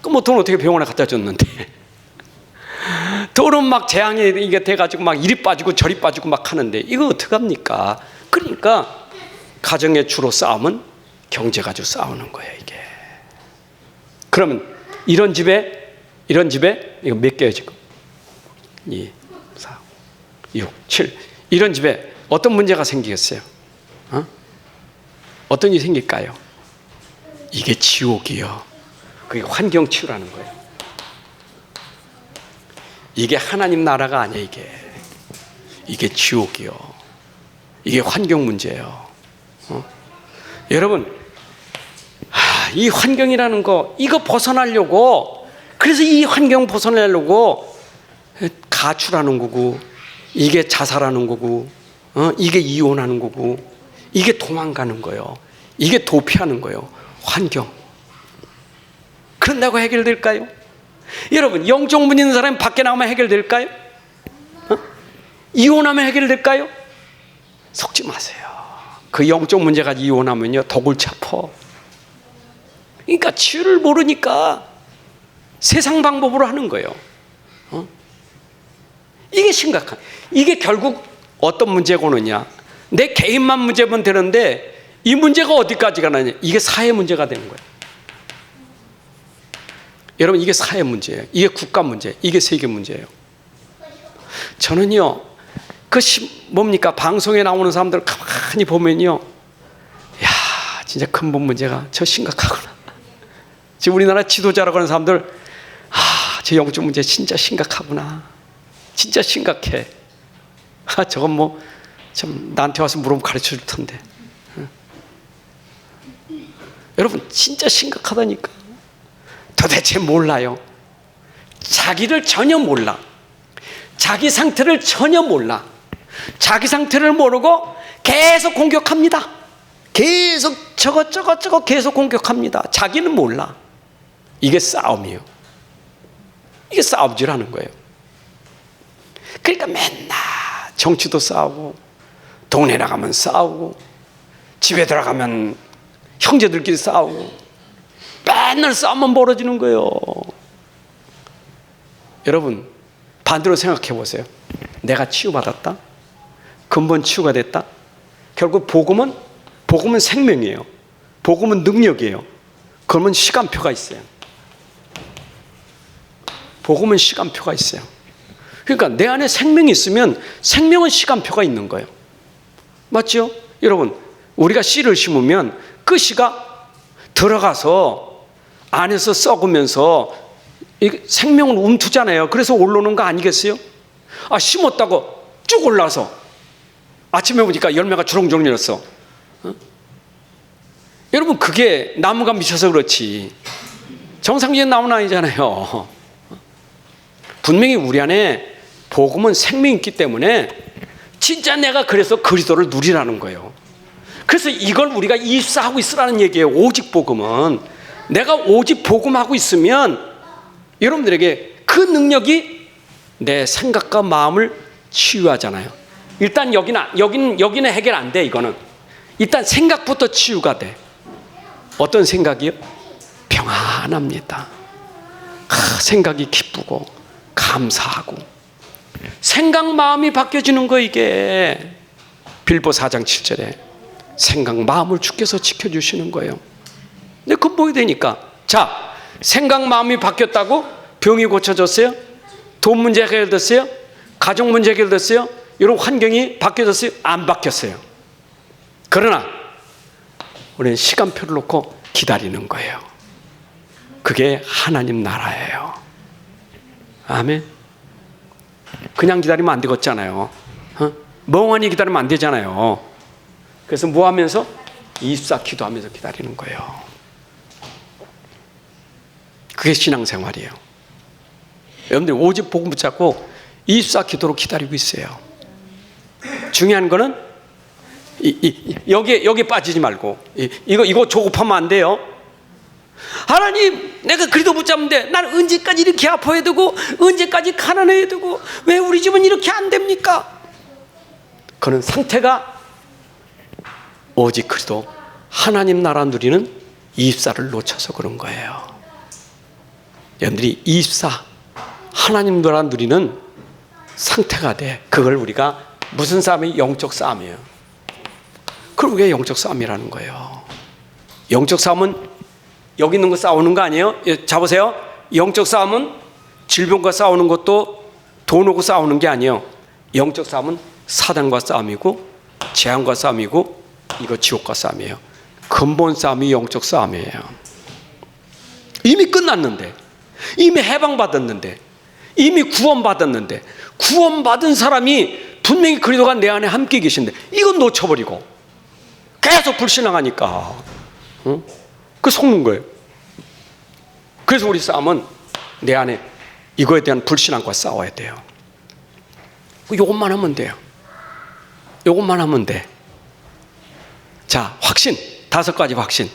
그럼 뭐 돈 어떻게 병원에 갖다 줬는데? 돈은 막 재앙이 이게 돼가지고 막 이리 빠지고 저리 빠지고 막 하는데 이거 어떡합니까? 그러니까 가정의 주로 싸움은 경제 가지고 싸우는 거예요, 이게. 그러면 이런 집에 이거 몇 개예요, 지금? 2, 4, 6, 7. 이런 집에 어떤 문제가 생기겠어요? 어떤 일이 생길까요? 이게 지옥이요. 그게 환경 치유라는 거예요. 이게 하나님 나라가 아니에요, 이게 지옥이요. 이게 환경 문제예요. 여러분, 이 환경이라는 거, 이거 벗어나려고, 그래서 이 환경 벗어나려고 가출하는 거고, 이게 자살하는 거고, 이게 이혼하는 거고, 이게 도망가는 거예요. 이게 도피하는 거예요. 환경. 그런다고 해결될까요? 여러분, 영적 문제 있는 사람이 밖에 나오면 해결될까요? 이혼하면 해결될까요? 속지 마세요. 그 영적 문제 가지고 이혼하면요, 독을 차퍼. 그러니까 치유를 모르니까 세상 방법으로 하는 거예요. 이게 심각한. 이게 결국 어떤 문제가 오느냐? 내 개인만 문제면 되는데 이 문제가 어디까지 가느냐? 이게 사회 문제가 되는 거예요. 여러분, 이게 사회 문제예요. 이게 국가 문제, 이게 세계 문제예요. 저는요, 뭡니까? 방송에 나오는 사람들 가만히 보면요, 야, 진짜 근본 문제가 저 심각하구나. 지금 우리나라 지도자라고 하는 사람들, 저 영적 문제 진짜 심각하구나. 진짜 심각해. 저건 뭐, 참, 나한테 와서 물어보면 가르쳐 줄 텐데. 여러분, 진짜 심각하다니까. 도대체 몰라요. 자기를 전혀 몰라. 자기 상태를 전혀 몰라. 자기 상태를 모르고 계속 공격합니다. 계속 저것 계속 공격합니다. 자기는 몰라. 이게 싸움이에요. 이게 싸움질하는 거예요. 그러니까 맨날 정치도 싸우고, 동네 나가면 싸우고, 집에 들어가면 형제들끼리 싸우고, 맨날 싸움만 벌어지는 거예요. 여러분, 반대로 생각해 보세요. 내가 치유받았다? 근본 치유가 됐다? 결국 복음은 생명이에요. 복음은 능력이에요. 그러면 시간표가 있어요. 복음은 시간표가 있어요. 그러니까 내 안에 생명이 있으면 생명은 시간표가 있는 거예요. 맞죠? 여러분, 우리가 씨를 심으면 그 씨가 들어가서 안에서 썩으면서 생명은 움트잖아요. 그래서 올라오는 거 아니겠어요? 심었다고 쭉 올라서 아침에 보니까 열매가 주렁주렁 열었어. 여러분, 그게 나무가 미쳐서 그렇지 정상적인 나무는 아니잖아요. 분명히 우리 안에 복음은 생명이 있기 때문에 진짜 내가 그래서 그리스도를 누리라는 거예요. 그래서 이걸 우리가 입사하고 있으라는 얘기예요. 오직 복음은 내가 오직 복음하고 있으면 여러분들에게 그 능력이 내 생각과 마음을 치유하잖아요. 일단 여기는 해결 안 돼. 이거는 일단 생각부터 치유가 돼. 어떤 생각이요? 평안합니다. 생각이 기쁘고 감사하고 생각 마음이 바뀌어지는 거. 이게 빌보 4장 7절에 생각 마음을 주께서 지켜주시는 거예요. 근데 극복이 되니까, 자, 생각 마음이 바뀌었다고 병이 고쳐졌어요? 돈 문제 해결됐어요? 가족 문제 해결됐어요? 이런 환경이 바뀌어졌어요? 안 바뀌었어요. 그러나 우리는 시간표를 놓고 기다리는 거예요. 그게 하나님 나라예요. 아멘. 그냥 기다리면 안 되겠잖아요. 멍하니 기다리면 안 되잖아요. 그래서 뭐 하면서? 24 기도하면서 기다리는 거예요. 그게 신앙생활이에요. 여러분들 오직 복음 붙잡고 24 기도로 기다리고 있어요. 중요한 거는 여기에 빠지지 말고, 이거 조급하면 안 돼요. 하나님, 내가 그리도 붙잡는데 난 언제까지 이렇게 아파야 되고, 언제까지 가난해야 되고, 왜 우리 집은 이렇게 안 됩니까? 그런 상태가 오직 그리도 하나님 나라 누리는 24를 놓쳐서 그런 거예요. 여러분들이 24 하나님 나라 누리는 상태가 돼. 그걸 우리가 무슨 싸움이? 영적 싸움이에요. 그걸 우리가 영적 싸움이라는 거예요. 영적 싸움은 여기 있는 거 싸우는 거 아니에요? 잡으세요. 영적 싸움은 질병과 싸우는 것도 돈하고 싸우는 게 아니에요. 영적 싸움은 사단과 싸움이고, 재앙과 싸움이고, 이거 지옥과 싸움이에요. 근본 싸움이 영적 싸움이에요. 이미 끝났는데, 이미 해방받았는데, 이미 구원받았는데, 구원받은 사람이 분명히 그리스도가 내 안에 함께 계신데 이건 놓쳐버리고 계속 불신앙하니까 그 속는 거예요. 그래서 우리 싸움은 내 안에 이거에 대한 불신앙과 싸워야 돼요. 이것만 하면 돼요. 이것만 하면 돼. 자, 확신. 5가지 확신.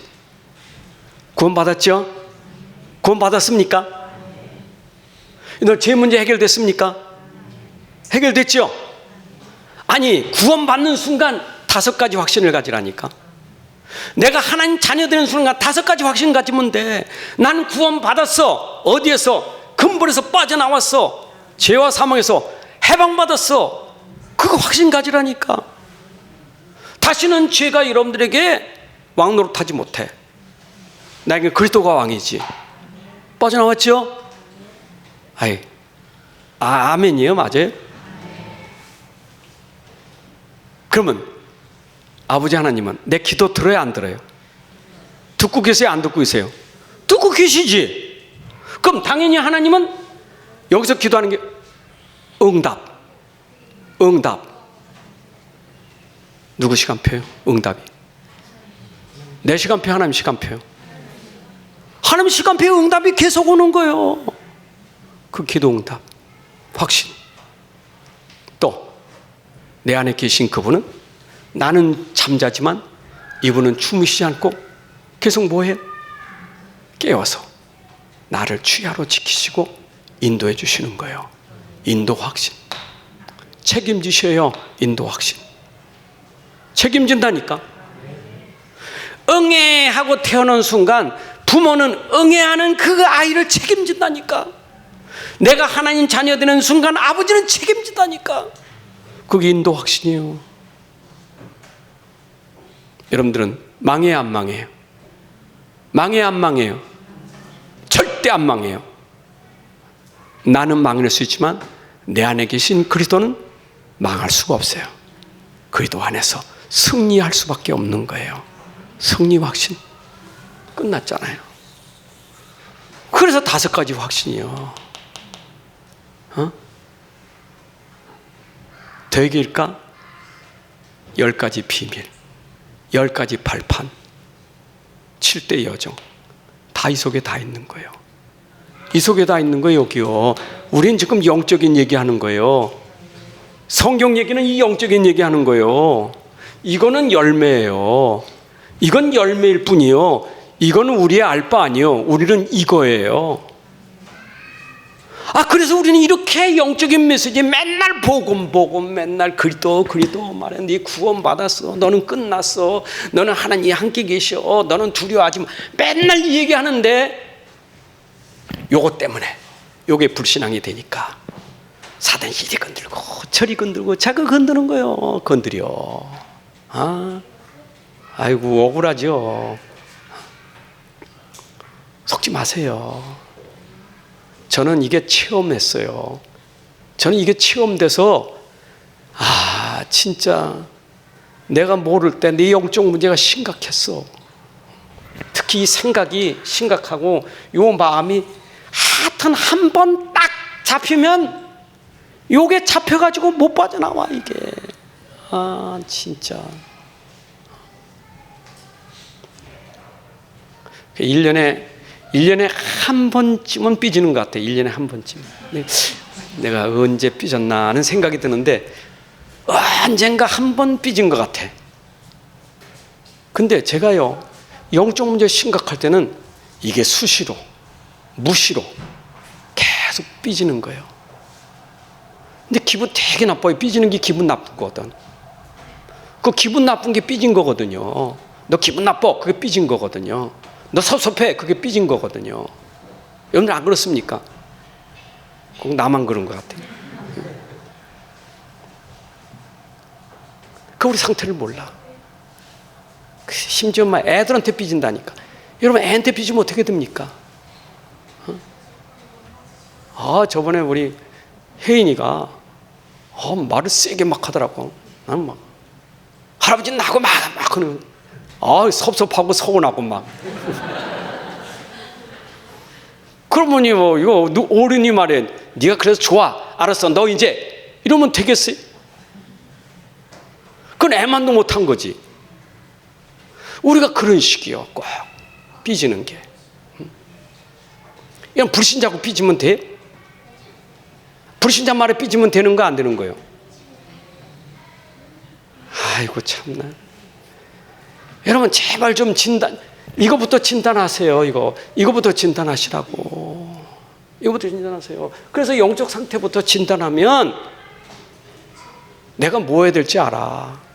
구원받았죠? 구원받았습니까? 너 죄 문제 해결됐습니까? 해결됐죠? 아니, 구원받는 순간 5가지 확신을 가지라니까. 내가 하나님 자녀 되는 순간 5가지 확신 가지면 돼. 난 구원받았어. 어디에서? 근본에서 빠져나왔어. 죄와 사망에서 해방받았어. 그거 확신 가지라니까. 다시는 죄가 여러분들에게 왕노릇하지 못해. 나에게 그리스도가 왕이지. 빠져나왔죠? 아멘이에요? 맞아요? 그러면 아버지 하나님은 내 기도 들어요, 안 들어요? 듣고 계세요, 안 듣고 계세요? 듣고 계시지. 그럼 당연히 하나님은 여기서 기도하는 게 응답. 누구 시간표요? 응답이. 내 시간표, 하나님 시간표요. 하나님 시간표에 응답이 계속 오는 거예요. 그 기도 응답, 확신. 또 내 안에 계신 그분은, 나는 잠자지만 이분은 주무시지 않고 계속 뭐해요? 깨워서 나를 주야로 지키시고 인도해 주시는 거예요. 인도 확신. 책임지셔요. 인도 확신. 책임진다니까. 응애하고 태어난 순간 부모는 응애하는 그 아이를 책임진다니까. 내가 하나님 자녀 되는 순간 아버지는 책임진다니까. 그게 인도 확신이에요. 여러분들은 망해요, 안 망해요? 망해요, 안 망해요? 절대 안 망해요. 나는 망할 수 있지만 내 안에 계신 그리스도는 망할 수가 없어요. 그리스도 안에서 승리할 수밖에 없는 거예요. 승리 확신. 끝났잖아요. 그래서 5가지 확신이요. 되길까? 10가지 비밀, 10가지 발판, 7대 여정. 다 이 속에 다 있는 거예요. 이 속에 다 있는 거예요, 여기요. 우린 지금 영적인 얘기하는 거예요. 성경 얘기는 이 영적인 얘기하는 거예요. 이거는 열매예요. 이건 열매일 뿐이요. 이거는 우리의 알바 아니에요. 우리는 이거예요. 그래서 우리는 이렇게 영적인 메시지 맨날 복음 맨날 그리스도 말해. 네 구원 받았어. 너는 끝났어. 너는 하나님 함께 계셔. 너는 두려워하지 마. 맨날 이 얘기하는데 요거 때문에 요게 불신앙이 되니까 사단 이리 건들고 저리 건들고 자꾸 건드는 거예요. 건드려. 아이고 억울하죠. 속지 마세요. 저는 이게 체험했어요. 저는 이게 체험돼서 진짜 내가 모를 때 내 영적 문제가 심각했어. 특히 이 생각이 심각하고 요 마음이 하여튼 한 번 딱 잡히면 요게 잡혀가지고 못 빠져나와 이게. 진짜 1년에 한 번쯤은 삐지는 것 같아. 1년에 한 번쯤. 내가 언제 삐졌나 하는 생각이 드는데 언젠가 한 번 삐진 것 같아. 근데 제가요 영적 문제 심각할 때는 이게 수시로 무시로 계속 삐지는 거예요. 근데 기분 되게 나빠요. 삐지는 게 기분 나쁜 거거든. 그 기분 나쁜 게 삐진 거거든요. 너 기분 나빠. 그게 삐진 거거든요. 너 섭섭해. 그게 삐진 거거든요. 여러분들 안 그렇습니까? 꼭 나만 그런 것 같아요. 그 우리 상태를 몰라. 심지어 막 애들한테 삐진다니까. 여러분 애한테 삐지면 어떻게 됩니까? 저번에 우리 혜인이가 말을 세게 막 하더라고. 나는 막 할아버지 나고 막 하는. 섭섭하고 서운하고 막. 그러더니 뭐 이거 어른이 말해. 네가 그래서 좋아. 알았어. 너 이제 이러면 되겠어요? 그건 애만도 못한 거지. 우리가 그런 식이요. 꼭 삐지는 게. 그냥 불신자고 삐지면 돼? 불신자 말에 삐지면 되는 거 안 되는 거예요? 아이고 참나. 여러분 제발 좀 이거부터 진단하세요. 이거부터 진단하시라고. 이거부터 진단하세요. 그래서 영적 상태부터 진단하면 내가 뭐 해야 될지 알아.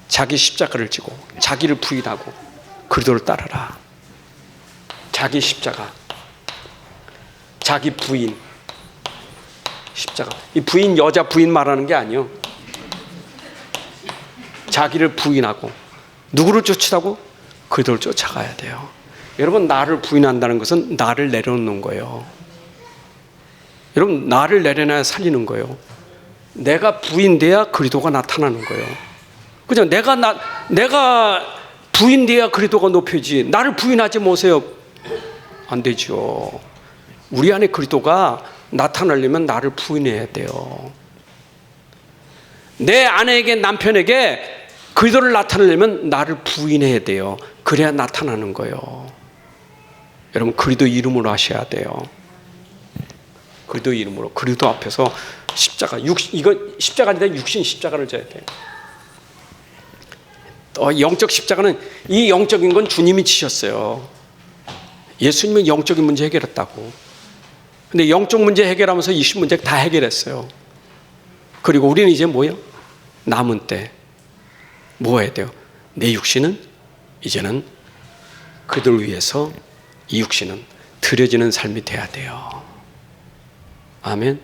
자기 십자가를 지고 자기를 부인하고 그리스도를 따르라. 자기 십자가, 자기 부인, 십자가. 이 부인 여자 부인 말하는 게 아니요. 자기를 부인하고 누구를 쫓으라고? 그리스도를 쫓아가야 돼요. 여러분 나를 부인한다는 것은 나를 내려놓는 거예요. 여러분 나를 내려놔야 살리는 거예요. 내가 부인돼야 그리스도가 나타나는 거예요. 그죠? 내가 부인돼야 그리스도가 높여지. 나를 부인하지 마세요. 안 되죠. 우리 안에 그리스도가 나타나려면 나를 부인해야 돼요. 내 아내에게 남편에게 그리스도를 나타내려면 나를 부인해야 돼요. 그래야 나타나는 거예요. 여러분 그리스도 이름으로 하셔야 돼요. 그리스도 이름으로 그리스도 앞에서 십자가 이거 십자가 아니라 육신 십자가를 져야 돼요. 영적 십자가는 이 영적인 건 주님이 지셨어요. 예수님은 영적인 문제 해결했다고. 근데 영적 문제 해결하면서 이십 문제 다 해결했어요. 그리고 우리는 이제 뭐예요? 남은 때 뭐 해야 돼요? 내 육신은 이제는 그들 위해서 이 육신은 드려지는 삶이 돼야 돼요. 아멘.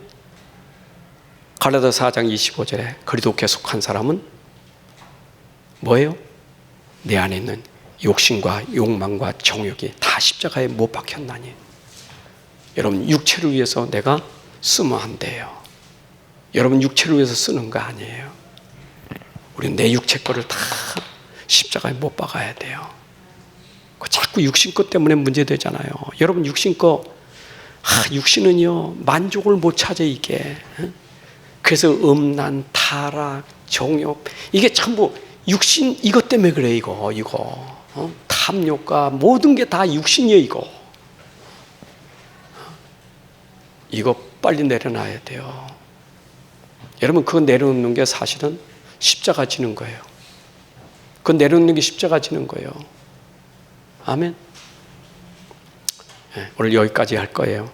갈라디아서 4장 25절에 그리스도께 속한 사람은 뭐예요? 내 안에 있는 욕심과 욕망과 정욕이 다 십자가에 못 박혔나니. 여러분 육체를 위해서 내가 쓰면 안 돼요. 여러분 육체를 위해서 쓰는 거 아니에요. 우리는 내 육체 거를 다 십자가에 못 박아야 돼요. 자꾸 육신 것 때문에 문제되잖아요. 여러분 육신 거 육신은요 만족을 못 찾아 이게. 그래서 음란, 타락, 정욕 이게 전부 육신 이것 때문에 그래 이거 탐욕과 모든 게 다 육신이에요 이거 빨리 내려놔야 돼요. 여러분 그거 내려놓는 게 사실은 십자가 지는 거예요. 그거 내려놓는 게 십자가 지는 거예요. 아멘. 네, 오늘 여기까지 할 거예요.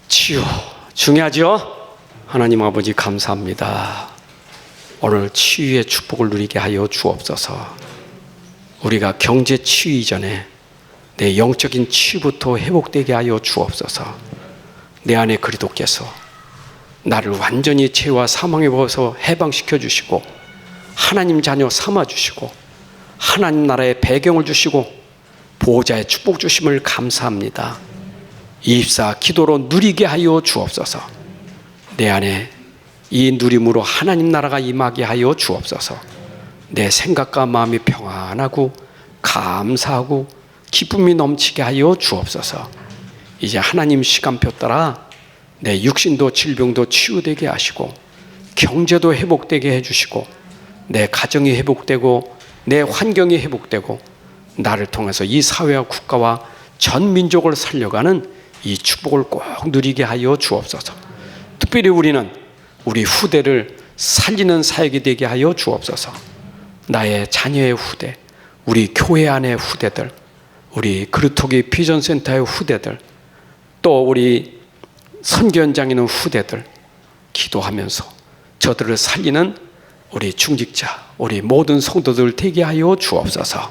치유 중요하죠? 하나님 아버지 감사합니다. 오늘 치유의 축복을 누리게 하여 주옵소서. 우리가 경제 치유 이전에 내 영적인 치유부터 회복되게 하여 주옵소서. 내 안에 그리스도께서 나를 완전히 죄와 사망에 벗어 해방시켜 주시고 하나님 자녀 삼아 주시고 하나님 나라의 배경을 주시고 보호자의 축복 주심을 감사합니다. 이입사 기도로 누리게 하여 주옵소서. 내 안에 이 누림으로 하나님 나라가 임하게 하여 주옵소서. 내 생각과 마음이 평안하고 감사하고 기쁨이 넘치게 하여 주옵소서. 이제 하나님 시간표 따라 내 육신도 질병도 치유되게 하시고 경제도 회복되게 해주시고 내 가정이 회복되고 내 환경이 회복되고 나를 통해서 이 사회와 국가와 전 민족을 살려가는 이 축복을 꼭 누리게 하여 주옵소서. 특별히 우리는 우리 후대를 살리는 사역이 되게 하여 주옵소서. 나의 자녀의 후대, 우리 교회 안의 후대들, 우리 그루터기 비전센터의 후대들, 또 우리 선교 현장에 있는 후대들 기도하면서 저들을 살리는 우리 중직자, 우리 모든 성도들 되게 하여 주옵소서.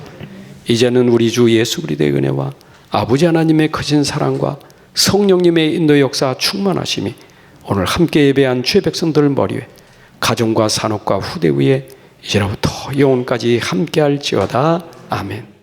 이제는 우리 주 예수 그리스도의 은혜와 아버지 하나님의 크신 사랑과 성령님의 인도 역사 충만하심이 오늘 함께 예배한 주의 백성들 머리 위에 가정과 산업과 후대 위에 이제로부터 영혼까지 함께할지어다. 아멘.